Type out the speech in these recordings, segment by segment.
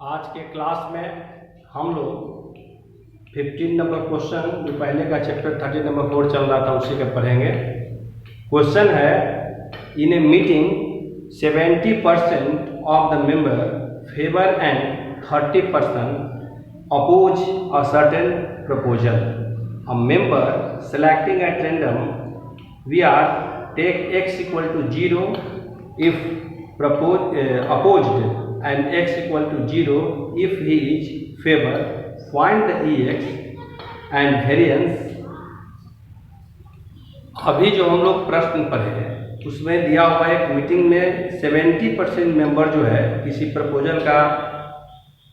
आज के क्लास में हम लोग 15 नंबर क्वेश्चन, जो पहले का चैप्टर 30 नंबर 4 चल रहा था, उसी का पढ़ेंगे। क्वेश्चन है, in a meeting 70% of the member favour and 30% oppose a certain proposal. A member selecting at random we are take x equal to 0 if opposed and x equal to 0 if he is favor. Find the ex and variance। अभी जो हम लोग प्रश्न पढ़े उसमें दिया हुआ एक मीटिंग में 70% मेंबर जो है किसी प्रपोजल का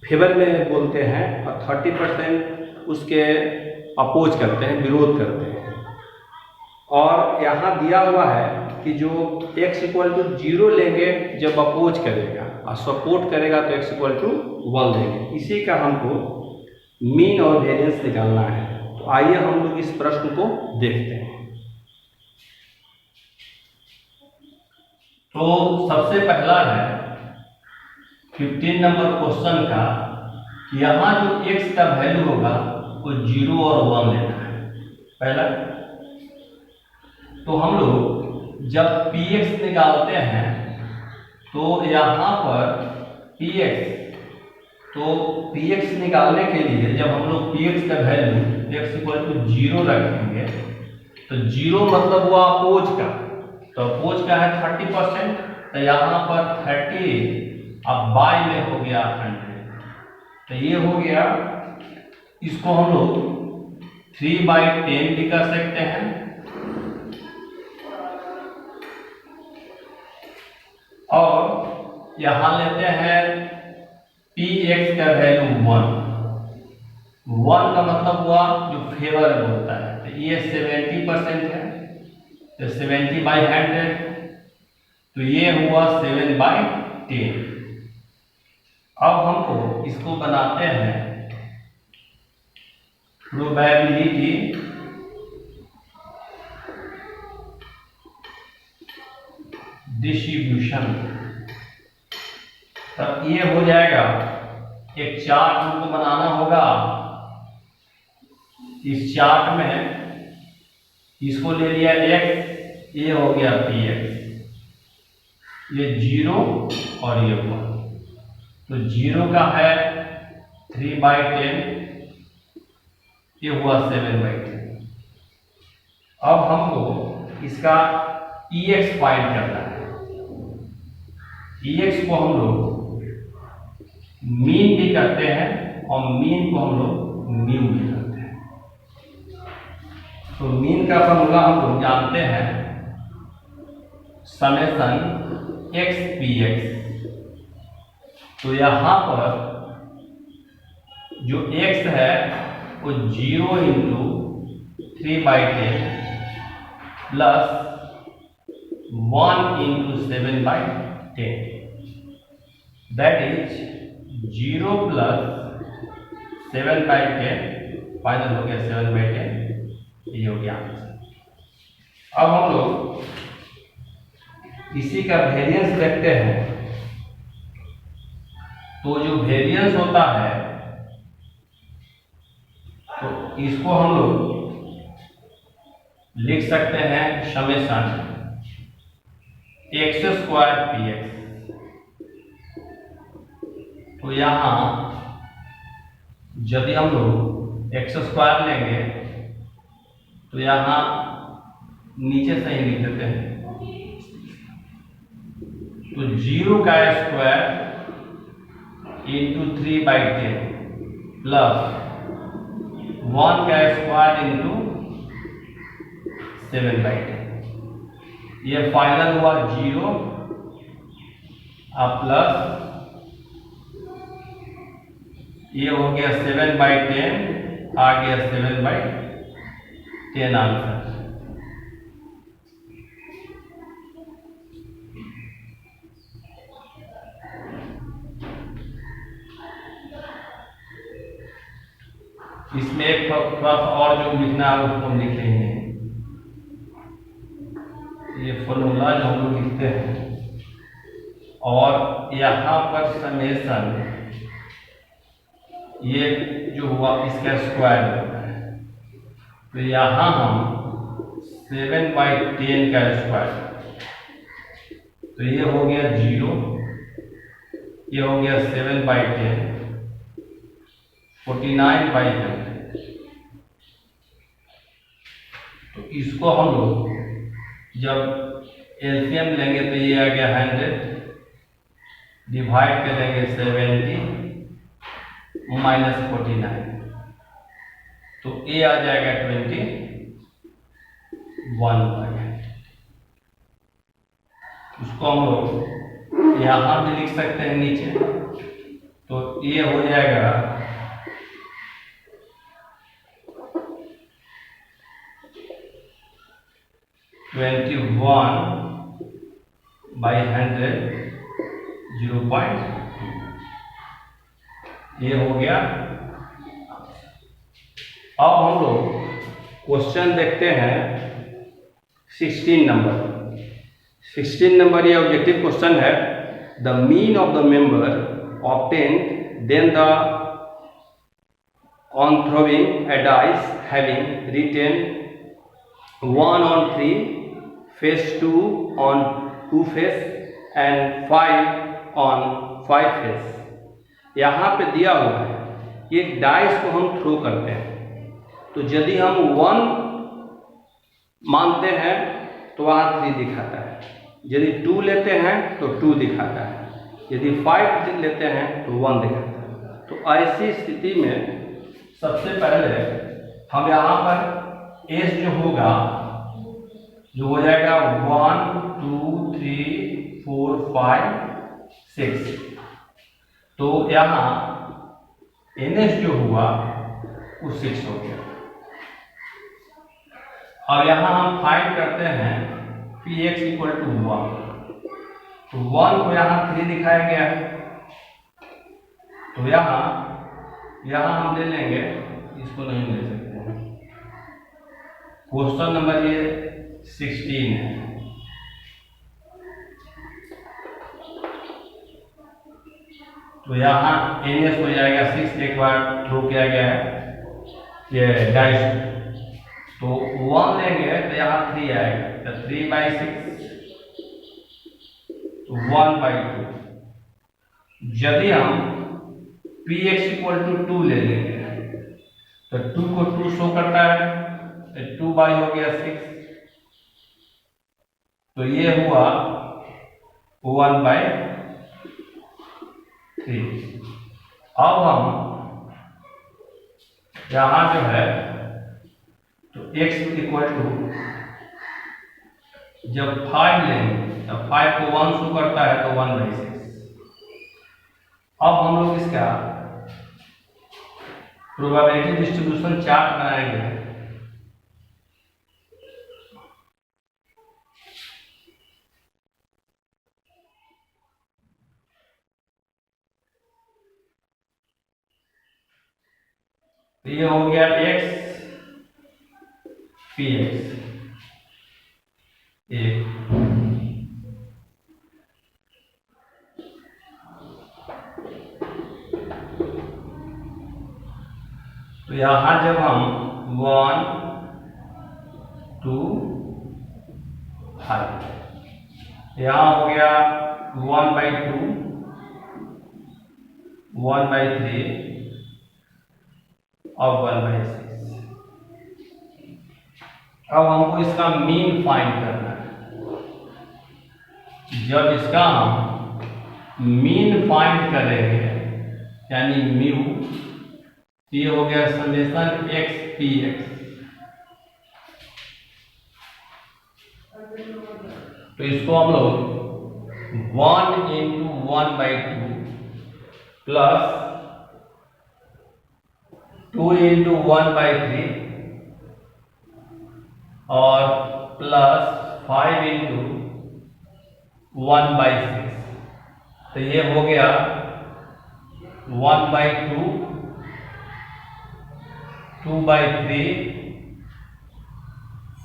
फेवर में बोलते हैं और 30% उसके अपोज करते हैं, विरोध करते हैं। और यहाँ दिया हुआ है कि जो x इक्वल टू 0 लेंगे जब अपोज करेगा और सपोर्ट करेगा तो x इक्वल टू 1 लेंगे। इसी का हमको मीन और वेरिएंस निकालना है। तो आइए हम लोग इस प्रश्न को देखते हैं। तो सबसे पहला है 15 नंबर क्वेश्चन का, यहाँ जो x का वैल्यू होगा वो 0 और 1 लेना है पहला। तो हम लोग जब px निकालते हैं तो यहाँ पर px निकालने के लिए जब हम लोग px का वैल्यू x इक्वल टू 0 रखेंगे तो 0 मतलब हुआ अपोज का, तो अपोज का है 30%, तो यहाँ पर 30 अब बाय में हो गया 100, तो ये हो गया। इसको हम लोग 3/10 भी कर सकते हैं और यहाँ लेते हैं px का वैल्यू 1 का मतलब हुआ जो फेवर में होता है, तो ये 70% है, तो 70/100, तो ये हुआ 7/10। अब हमको इसको बनाते हैं प्रोबेबिलिटी डिस्ट्रीब्यूशन। तब ये हो जाएगा, एक चार्ट हमको बनाना होगा। इस चार्ट में इसको ले लिया x, ये हो गया px, ये 0 और ये 1, तो 0 का है 3/10, ये हुआ 7/10। अब हमको इसका ex फाइंड करना है। ex को हम लोग मीन भी करते हैं और मीन को हम लोग म्यू भी करते हैं। तो मीन का फॉर्मूला हम लोग जानते हैं, समेशन x px। तो यहाँ पर जो x है वो 0 into 3/10 plus 1 into 7/10, that is 0 plus 7/10, final हो गया 7/10, ये हो गया आंसर। अब हम लोग इसी का वेरिएंस देखते हैं। तो जो वेरिएंस होता है तो इसको हम लोग लिख सकते हैं समेशन x² px। तो यहाँ यदि हम लोग x² लेंगे तो यहाँ नीचे से ही लिख देते हैं, तो 0 का स्क्वायर इंटू 3/10 प्लस 1 का स्क्वायर इंटू 7/10, ये फाइनल हुआ 0 अब प्लस ये हो गया 7/10, आ गया 7/10 आंसर। इसमें एक थोड़ा और जो लिखना है उसको हम लिख रहे हैं। ये फॉर्मूला जो हम लोग लिखते हैं और यहाँ पर समेशन ये जो हुआ इसका स्क्वायर होता है, तो यहाँ हम 7/10 का स्क्वायर, तो ये हो गया 0, ये हो गया 7/10, 49/100। तो इसको हम लोग जब एलसीएम लेंगे तो ये आ गया 100, डिवाइड करेंगे 70 - 49, तो ए आ जाएगा 21/100। उसको हम लोग यहाँ भी लिख सकते हैं नीचे, तो ये हो जाएगा 21/100, 0.2, ये हो गया। अब हम लोग क्वेश्चन देखते हैं 16 नंबर। 16 नंबर ये ऑब्जेक्टिव क्वेश्चन है। The mean of the number obtain then the on throwing a dice having written 1 on 3, face 2 on 2 face and 5 on 5 face। यहाँ पे दिया हुआ है एक डाइस को हम थ्रो करते हैं, तो यदि हम 1 मानते हैं तो वहाँ 3 दिखाता है, यदि 2 लेते हैं तो 2 दिखाता है, यदि 5 लेते हैं तो 1 दिखाता है। तो ऐसी स्थिति में सबसे पहले हम यहाँ पर एस जो होगा जो हो जाएगा 1 2 3 4 5 6, तो यहाँ NS जो हुआ वो 6 हो गया। अब यहाँ हम फाइंड करते हैं Px = 1, तो 1 को यहाँ 3 दिखाया गया है, तो यहाँ हम ले लेंगे, इसको नहीं ले सकते हैं। क्वेश्चन नंबर ये 16 है। तो यहाँ NS हो जाएगा 6, एक बार थ्रो किया गया है ये डाइस, तो 1 लेंगे तो यहाँ 3 आएगा, तो 3/6, तो 1/2। यदि हम Px = 2 ले लेंगे तो 2 को 2 शो करता है, तो 2 हो गया 6, तो ये हुआ 1/3। अब हम यहाँ जो है तो x = जब 5 लेंगे तो 5 को 1 शो करता है, तो 1/6। अब हम लोग इसका प्रोबेबिलिटी डिस्ट्रीब्यूशन चार्ट बनाएंगे। ये हो गया x Px, तो यहाँ जब हम 1 2 5, यहाँ हो गया 1/2, 1/3 और 1/6। अब हमको इसका मीन फाइंड करना है। जब इसका हम मीन फाइंड करेंगे यानी म्यू, ये हो गया समेशन x Px, तो इसको हम लोग 1 × 1/2 प्लस 2 × 1/3 और प्लस 5 × 1/6, तो ये हो गया 1/2, 2/3,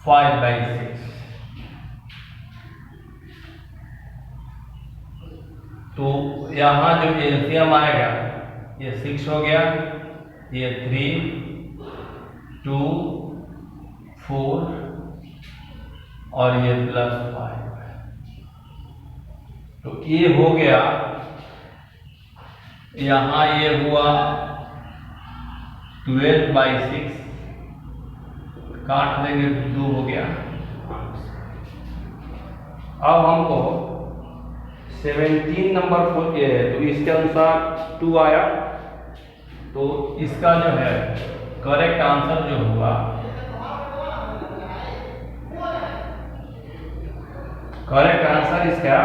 5/6। तो यहाँ जो एलसीएम आएगा ये 6 हो गया, ये 3, 2, 4 और ये +5। तो ये हो गया, यहाँ ये हुआ 12/6, काट देंगे 2 हो गया। अब हमको 17 नंबर को तो इसके अनुसार 2 आया, तो इसका जो है करेक्ट आंसर जो हुआ, करेक्ट आंसर इसका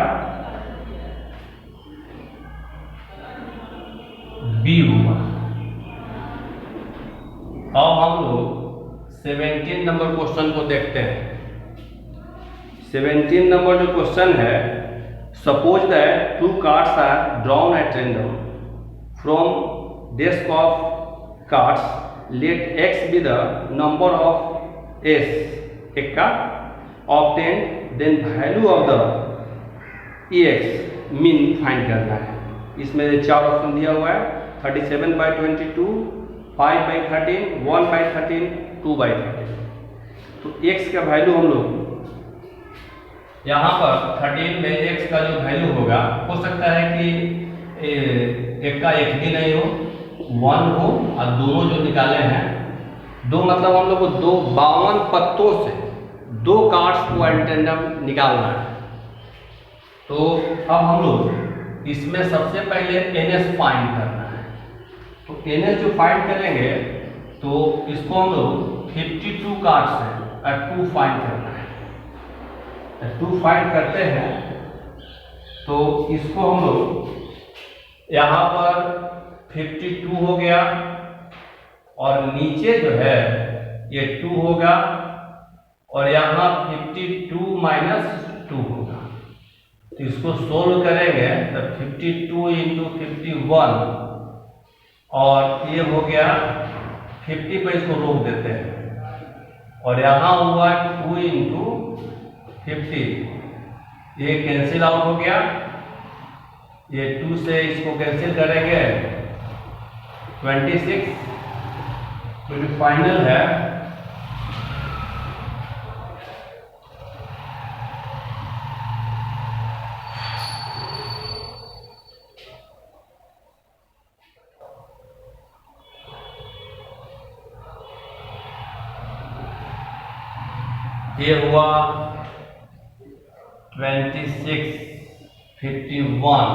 बी हुआ। अब हम लोग 17 नंबर क्वेश्चन को देखते हैं। 17 नंबर जो क्वेश्चन है, suppose that 2 cards are drawn at random from deck of cards, let x be the number of s एक card obtained, then value of the ex mean find करना है। इसमें 4 option दिया हुआ है, 37/22, 5/13, 1/13, 2/13। तो x का वैल्यू हम लोग यहाँ पर 13 में x का जो वैल्यू होगा, हो सकता है कि एक का एक भी नहीं हो, 1 हो, और दोनों जो निकाले हैं, दो मतलब हम लोग को 52 पत्तों से 2 कार्ड्स को अल्टरनेटिव निकालना है। तो अब हम लोग इसमें सबसे पहले NS फाइंड करना है। तो NS जो फाइंड करेंगे, तो इसको हम लोग 52 कार्ड्स है 2 फाइंड करना है। 2 फाइंड करते हैं, तो इसको हम लोग यहाँ पर 52 हो गया, और नीचे जो है ये 2 होगा, और यहाँ 52 - 2 होगा। तो इसको सोल्व करेंगे तो 52 × 51, और ये हो गया 50 पे इसको रोक देते हैं, और यहाँ हुआ 2 × 50, ये कैंसिल आउट हो गया। ये 2 से इसको कैंसिल करेंगे 26। तो जो फाइनल है ये हुआ 26, 51,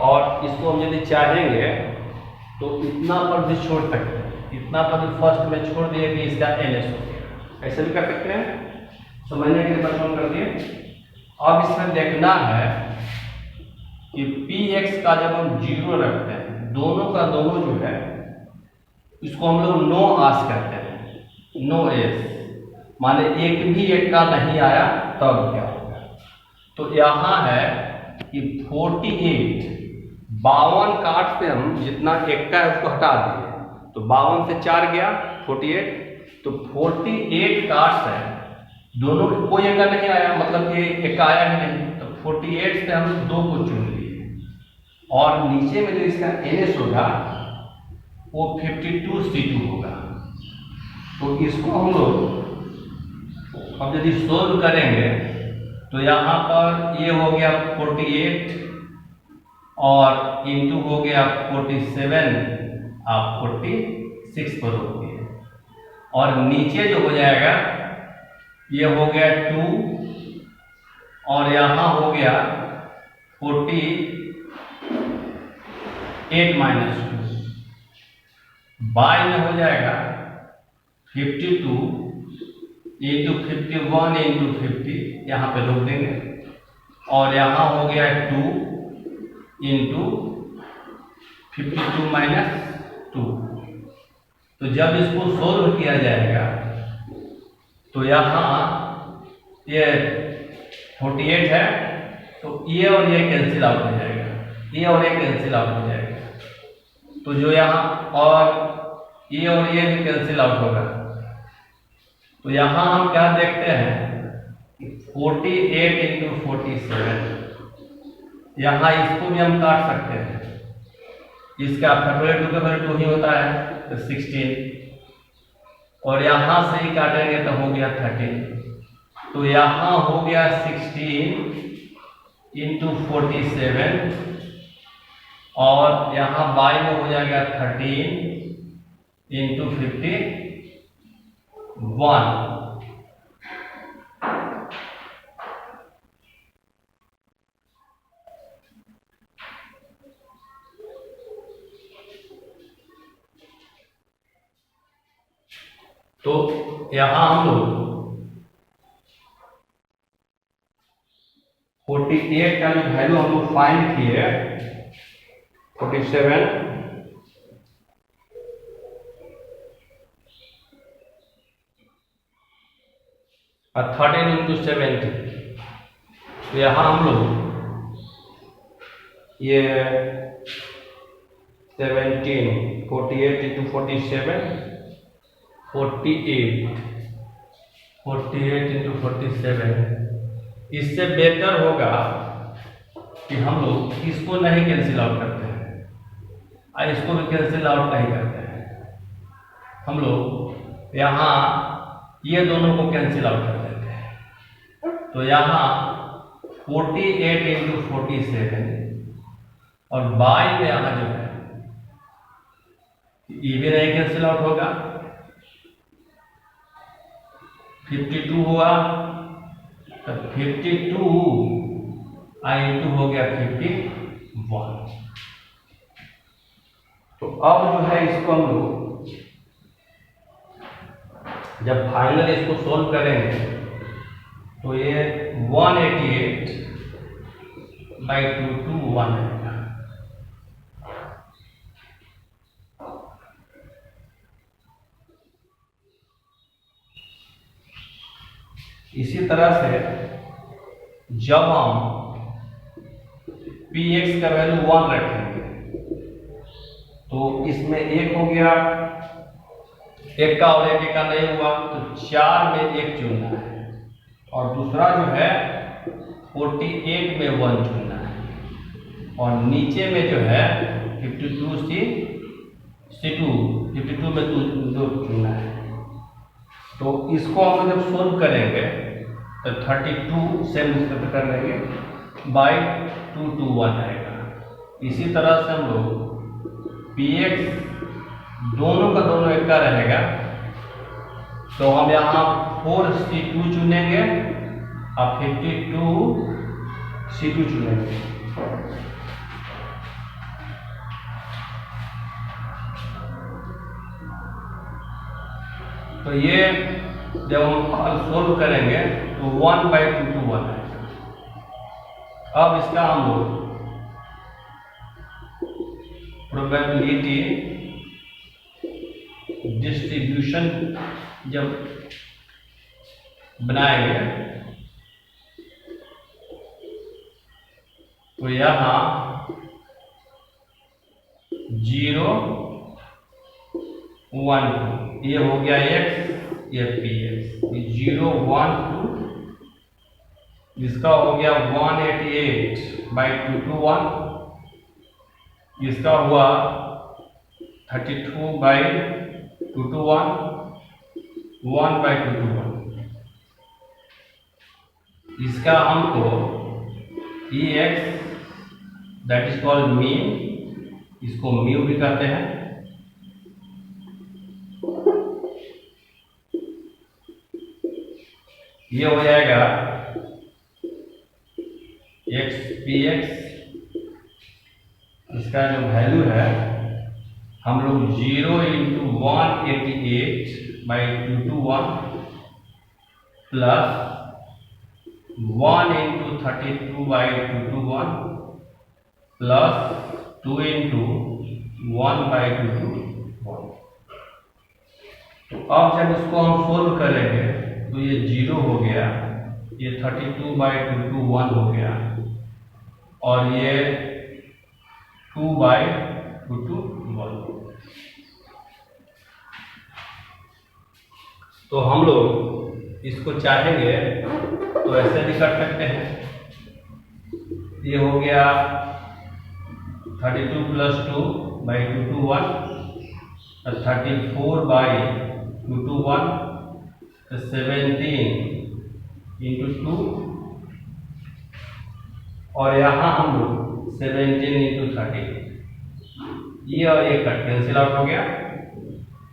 और इसको हम यदि चाहेंगे तो इतना पर भी छोड़ सकते हैं, इतना पर भी फर्स्ट में छोड़ दिए कि इसका NS हो गया, ऐसे भी कर सकते हैं। समझने के लिए बचपन कर दिए। अब इसमें देखना है कि Px का जब हम 0 रखते हैं, दोनों का दोनों जो है, इसको हम लोग नो आस करते हैं, नो एस, माने एक भी एक का नहीं आया तब क्या होगा। तो यहाँ है कि 48, 52 कार्ड से हम जितना एक का है उसको हटा दिए, तो 52 से 4 गया 48, तो 48 कार्ड्स है, दोनों कोई एक का नहीं आया, मतलब कि एक का आया ही नहीं, तो 48 से हम 2 को चुन लिए, और नीचे में जो इसका NS होगा वो 52C2 होगा। तो इसको हम लोग अब यदि सोल्व करेंगे, तो यहाँ पर ये हो गया 48, और इंटू हो गया 47, आप 46 पर रोक दिए, और नीचे जो हो जाएगा ये हो गया 2, और यहाँ हो गया 48 - 2, बाय में हो जाएगा 52 × 51 × 50, यहाँ पे रोक देंगे, और यहाँ हो गया 2 × 52 - 2। तो जब इसको सोल्व किया जाएगा, तो यहाँ ये 48 है, तो ये और ये कैंसिल आउट हो जाएगा, ये और ये कैंसिल आउट हो जाएगा, तो जो यहाँ और ये भी कैंसिल आउट होगा। तो यहाँ हम क्या देखते हैं, 48 × 47, यहाँ इसको भी हम काट सकते हैं, इसका फैक्टोरियल 2 का फैक्टोरियल 2 ही होता है, तो 16 और यहाँ से ही काटेंगे तो हो गया 13, तो यहाँ हो गया 16 इंटू 47 और यहाँ बाई में हो जाएगा 13 इंटू 51। तो यहाँ हम लोग 48 का जो वैल्यू हम लोग फाइंड किए 47 और 13 इंटू 70, तो यहाँ हम लोग ये 17 48 इंटू 47 48 इंटू 47। इससे बेहतर होगा कि हम लोग इसको नहीं कैंसिल आउट करते हैं और इसको भी कैंसिल आउट नहीं करते हैं, हम लोग यहाँ ये दोनों को कैंसिल आउट कर देते हैं। तो यहाँ 48 इंटू 47 और बाई में यहाँ जो है ये भी नहीं कैंसिल आउट होगा, 52 हुआ, तो 52 इंटू हो गया 51। तो अब जो है इसको हम लोग जब फाइनल इसको सोल्व करेंगे तो ये 188 बाई 221 आएगा। इसी तरह से जब हम px का वैल्यू 1 रखेंगे तो इसमें एक हो गया, एक का और एक का नहीं हुआ, तो 4 में 1 चुनना है और दूसरा जो है 48 में 1 चुनना है और नीचे में जो है 52 में 2 चुनना है। तो इसको हम जब सोल्व करेंगे तो 32 से मुक्त कर लेंगे बाई 221 आएगा। इसी तरह से हम लोग px दोनों का दोनों एक का रहेगा, तो हम यहाँ 4c2 चुनेंगे और 52c2 चुनेंगे। तो ये जब हम सोल्व करेंगे तो 1/221 है। अब इसका हम लोग प्रोबेबिलिटी डिस्ट्रीब्यूशन जब बनाएंगे तो यहाँ 0 1 2 ये हो गया x, ये px, 0 1 2, इसका हो गया 188 बाई 221, इसका हुआ 32 बाई 221, 1/221। इसका हमको ex that is called mean, इसको म्यू भी कहते हैं, ये हो जाएगा x px, इसका जो वैल्यू है हम लोग 0 into 188 by 221 plus 1 into 32 by 221 plus 2 into 1/221। अब जब इसको हम सोल्व करेंगे तो ये 0 हो गया, ये 32/221 हो गया और ये 2/221। तो हम लोग इसको चाहेंगे तो ऐसे भी कर सकते हैं, ये हो गया 32 + 2 / 2 to 1, 34 / 2 to 1, 17 × 2, और यहाँ हम लोग 17 × 30, ये और ये कट कैंसिल आउट हो गया,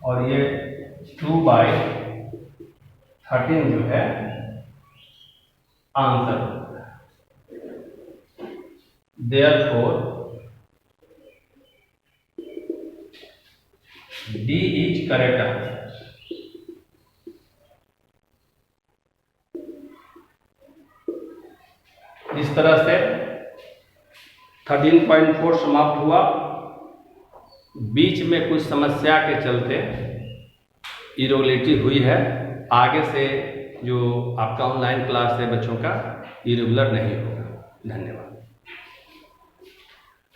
और ये 2/13 जो है answer. Therefore, D is correct answer। इस तरह से 13.4 समाप्त हुआ। बीच में कुछ समस्या के चलते इरेगुलरिटी हुई है। आगे से जो आपका ऑनलाइन क्लास है बच्चों का इरेगुलर नहीं होगा। धन्यवाद।